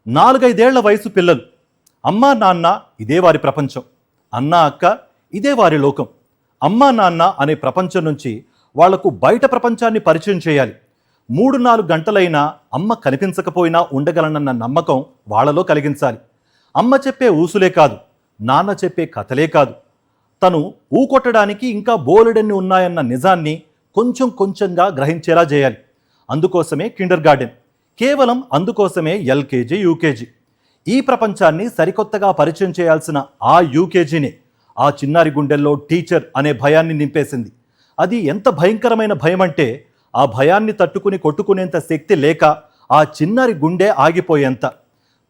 4-5 ఏళ్ల వయసు పిల్లలు. అమ్మా నాన్న ఇదే వారి ప్రపంచం, అన్న అక్క ఇదే వారి లోకం. అమ్మా నాన్న అనే ప్రపంచం నుంచి వాళ్లకు బయట ప్రపంచాన్ని పరిచయం చేయాలి. 3-4 గంటలైనా అమ్మ కనిపించకపోయినా ఉండగలనన్న నమ్మకం వాళ్లలో కలిగించాలి. అమ్మ చెప్పే ఊసులే కాదు, నాన్న చెప్పే కథలే కాదు, తను ఊకొట్టడానికి ఇంకా బోలెడన్ని ఉన్నాయన్న నిజాన్ని కొంచెం కొంచెంగా గ్రహించేలా చేయాలి. అందుకోసమే కిండర్ గార్డెన్, కేవలం అందుకోసమే ఎల్కేజీ యూకేజీ. ఈ ప్రపంచాన్ని సరికొత్తగా పరిచయం చేయాల్సిన ఆ యూకేజీనే ఆ చిన్నారి గుండెల్లో టీచర్ అనే భయాన్ని నింపేసింది. అది ఎంత భయంకరమైన భయం అంటే, ఆ భయాన్ని తట్టుకుని కొట్టుకునేంత శక్తి లేక ఆ చిన్నారి గుండె ఆగిపోయేంత.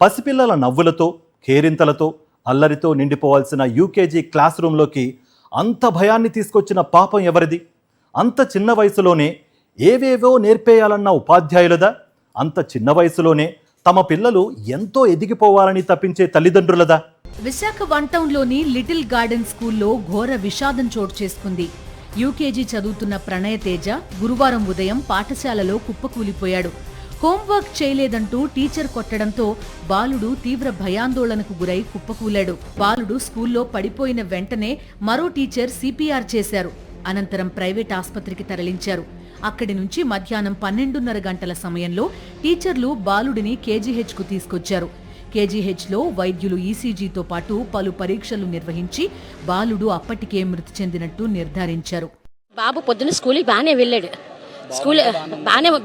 పసిపిల్లల నవ్వులతో, కేరింతలతో, అల్లరితో నిండిపోవాల్సిన యూకేజీ క్లాస్ రూమ్లోకి అంత భయాన్ని తీసుకొచ్చిన పాపం ఎవరిది? అంత చిన్న వయసులోనే ఏవేవో నేర్పేయాలన్న ఉపాధ్యాయులదా? అంత చిన్న వయసులోనే తమ పిల్లలు ఎంతో ఎదిగిపోవాలని తప్పించే తల్లిదండ్రులదా? విశాఖ వన్ టౌన్లోని లిటిల్ గార్డెన్ స్కూల్లో ఘోర విషాదం చోటు చేసుకుంది. యూకేజీ చదువుతున్న ప్రణయ తేజ గురువారం ఉదయం పాఠశాలలో కుప్పకూలిపోయాడు. హోంవర్క్ చేయలేదంటూ టీచర్ కొట్టడంతో బాలుడు తీవ్ర భయాందోళనకు గురై కుప్పకూలాడు. బాలుడు స్కూల్లో పడిపోయిన వెంటనే మరో టీచర్ సిపిఆర్ చేశారు. అనంతరం ప్రైవేట్ ఆస్పత్రికి తరలించారు. అక్కడి నుంచి మధ్యాహ్నం 12:30 గంటల సమయంలో టీచర్లు బాలుడిని కేజీహెచ్కు తీసుకొచ్చారు. కేజీహెచ్లో వైద్యులు ఈసీజీతో పాటు పలు పరీక్షలు నిర్వహించి బాలుడు అప్పటికే మృతి చెందినట్టు నిర్ధారించారు. బాబు పొద్దున్న స్కూల్కి బాగానే వెళ్ళాడు.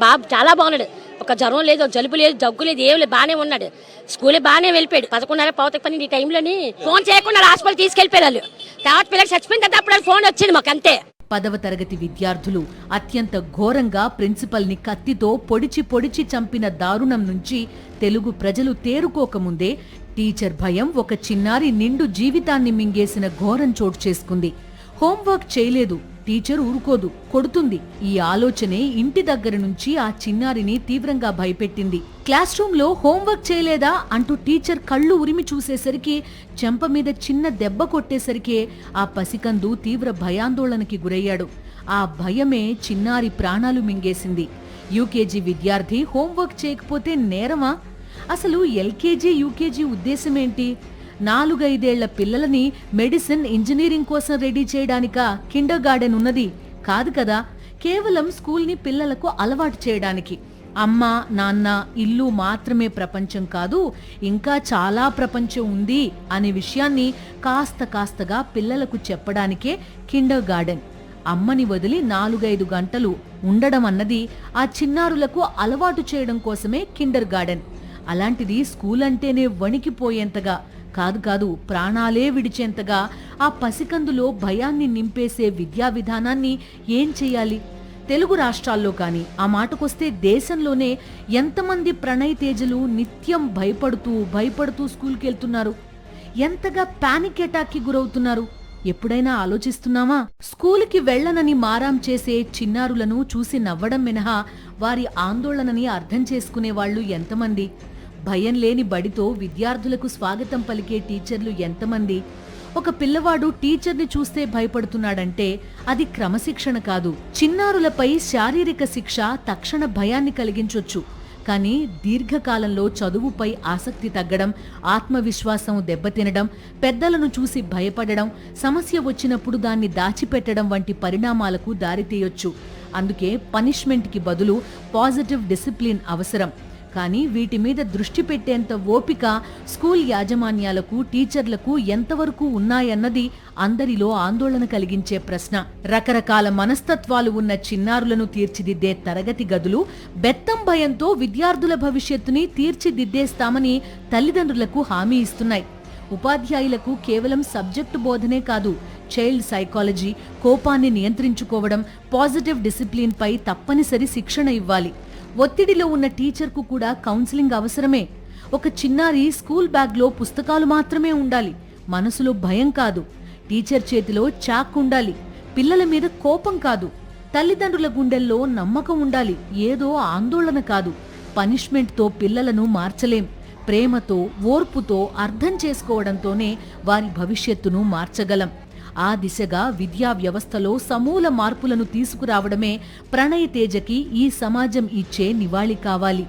బాబు చాలా బాగున్నాడు. ఒక జ్వరం లేదు, జలుబు లేదు, దగ్గు లేదు, ఏం లేదు, బాగానే ఉన్నాడు. స్కూల్ బాగానే వెళ్ళిపోయాడు. 11:30 పావుతకు పని ఈ టైంలోని ఫోన్ చేయకుండా హాస్పిటల్ తీసుకెళ్లిపోయారు. తర్వాత పిల్లలు చచ్చిపోయిన తర్వాత అప్పుడు ఫోన్ వచ్చింది మాకు, అంతే. 10వ తరగతి విద్యార్థులు అత్యంత ఘోరంగా ప్రిన్సిపల్ ని కత్తితో పొడిచి పొడిచి చంపిన దారుణం నుంచి తెలుగు ప్రజలు తేరుకోకముందే టీచర్ భయం ఒక చిన్నారి నిండు జీవితాన్ని మింగేసిన ఘోరం చోటు చేసుకుంది. హోంవర్క్ చేయలేదు, టీచర్ ఊరుకోదు, కొడుతుంది. ఈ ఆలోచనే ఇంటి దగ్గర నుంచి ఆ చిన్నారిని తీవ్రంగా భయపెట్టింది. క్లాస్ రూమ్ లో హోంవర్క్ చేయలేదా అంటూ టీచర్ కళ్ళు ఉరిమి చూసేసరికి, చెంప మీద చిన్న దెబ్బ కొట్టేసరికి ఆ పసికందు తీవ్ర భయాందోళనకి గురయ్యాడు. ఆ భయమే చిన్నారి ప్రాణాలు మింగేసింది. యూకేజీ విద్యార్థి హోంవర్క్ చేయకపోతే నేరమా? అసలు ఎల్కేజీ యూకేజీ ఉద్దేశమేంటి? 4-5 ఏళ్ల పిల్లలని మెడిసిన్, ఇంజనీరింగ్ కోసం రెడీ చేయడానికా కిండర్ గార్డెన్ ఉన్నది? కాదు కదా. కేవలం స్కూల్ని పిల్లలకు అలవాటు చేయడానికి. అమ్మ నాన్న ఇల్లు మాత్రమే ప్రపంచం కాదు, ఇంకా చాలా ప్రపంచం ఉంది అనే విషయాన్ని కాస్తగా పిల్లలకు చెప్పడానికే కిండర్ గార్డెన్. అమ్మని వదిలి 4-5 గంటలు ఉండడం అన్నది ఆ చిన్నారులకు అలవాటు చేయడం కోసమే కిండర్ గార్డెన్. అలాంటిది స్కూల్ అంటేనే వణికిపోయేంతగా, కాదు ప్రాణాలే విడిచేంతగా ఆ పసికందులో భయాన్ని నింపేసే విద్యా విధానాన్ని ఏం చెయ్యాలి? తెలుగు రాష్ట్రాల్లో కానీ, ఆ మాటకొస్తే దేశంలోనే ఎంతమంది ప్రణయ్ తేజలు నిత్యం భయపడుతూ స్కూల్కి వెళ్తున్నారు? ఎంతగా పానిక్ అటాక్కి గురవుతున్నారు? ఎప్పుడైనా ఆలోచిస్తున్నామా? స్కూలుకి వెళ్లనని మారాం చేసే చిన్నారులను చూసి నవ్వడం మినహా వారి ఆందోళనని అర్థం చేసుకునే వాళ్ళు ఎంతమంది? భయం లేని బడితో విద్యార్థులకు స్వాగతం పలికే టీచర్లు ఎంతమంది? ఒక పిల్లవాడు టీచర్ని చూస్తే భయపడుతున్నాడంటే అది క్రమశిక్షణ కాదు. చిన్నారులపై శారీరక శిక్ష తక్షణ భయాన్ని కలిగించొచ్చు, కానీ దీర్ఘకాలంలో చదువుపై ఆసక్తి తగ్గడం, ఆత్మవిశ్వాసం దెబ్బతినడం, పెద్దలను చూసి భయపడడం, సమస్య వచ్చినప్పుడు దాన్ని దాచిపెట్టడం వంటి పరిణామాలకు దారితీయొచ్చు. అందుకే పనిష్మెంట్కి బదులు పాజిటివ్ డిసిప్లిన్ అవసరం. కానీ వీటి మీద దృష్టి పెట్టేంత ఓపిక స్కూల్ యాజమాన్యాలకు, టీచర్లకు ఎంతవరకు ఉన్నాయన్నది అందరిలో ఆందోళన కలిగించే ప్రశ్న. రకరకాల మనస్తత్వాలు ఉన్న చిన్నారులను తీర్చిదిద్దే తరగతి గదులు బెత్తం భయంతో విద్యార్థుల భవిష్యత్తుని తీర్చిదిద్దేస్తామని తల్లిదండ్రులకు హామీ ఇస్తున్నాయి. ఉపాధ్యాయులకు కేవలం సబ్జెక్టు బోధనే కాదు, చైల్డ్ సైకాలజీ, కోపాన్ని నియంత్రించుకోవడం, పాజిటివ్ డిసిప్లిన్ పై తప్పనిసరి శిక్షణ ఇవ్వాలి. ఒత్తిడిలో ఉన్న టీచర్కు కూడా కౌన్సిలింగ్ అవసరమే. ఒక చిన్నారి స్కూల్ బ్యాగ్లో పుస్తకాలు మాత్రమే ఉండాలి, మనసులో భయం కాదు. టీచర్ చేతిలో చాక్ ఉండాలి, పిల్లల మీద కోపం కాదు. తల్లిదండ్రుల గుండెల్లో నమ్మకం ఉండాలి, ఏదో ఆందోళన కాదు. పనిష్మెంట్తో పిల్లలను మార్చలేం. ప్రేమతో, ఓర్పుతో, అర్థం చేసుకోవడంతోనే వారి భవిష్యత్తును మార్చగలం. ఆ దిశగా విద్యా వ్యవస్థలో సమూల మార్పులను తీసుకురావడమే ప్రణయ్ తేజకి ఈ సమాజం ఇచ్చే నివాళి కావాలి.